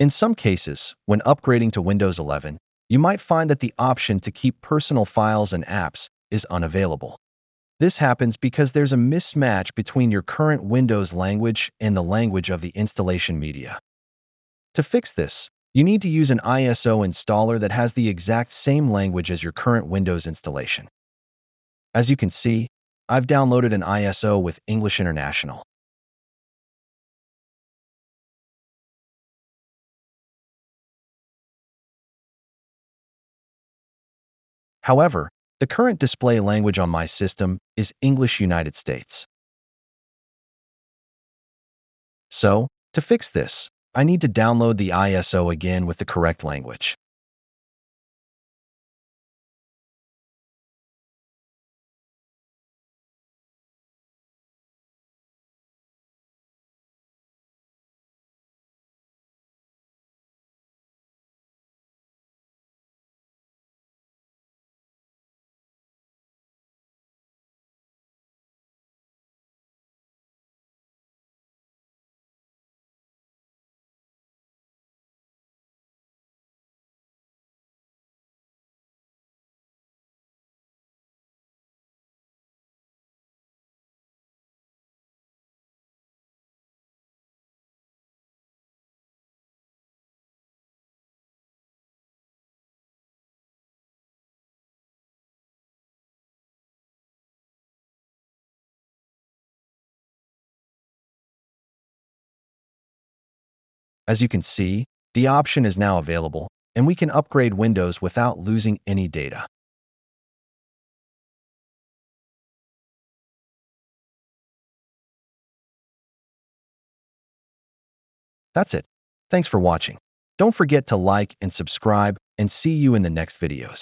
In some cases, when upgrading to Windows 11, you might find that the option to keep personal files and apps is unavailable. This happens because there's a mismatch between your current Windows language and the language of the installation media. To fix this, you need to use an ISO installer that has the exact same language as your current Windows installation. As you can see, I've downloaded an ISO with English International. However, the current display language on my system is English United States. So, to fix this, I need to download the ISO again with the correct language. As you can see, the option is now available, and we can upgrade Windows without losing any data. That's it. Thanks for watching. Don't forget to like and subscribe, and see you in the next videos.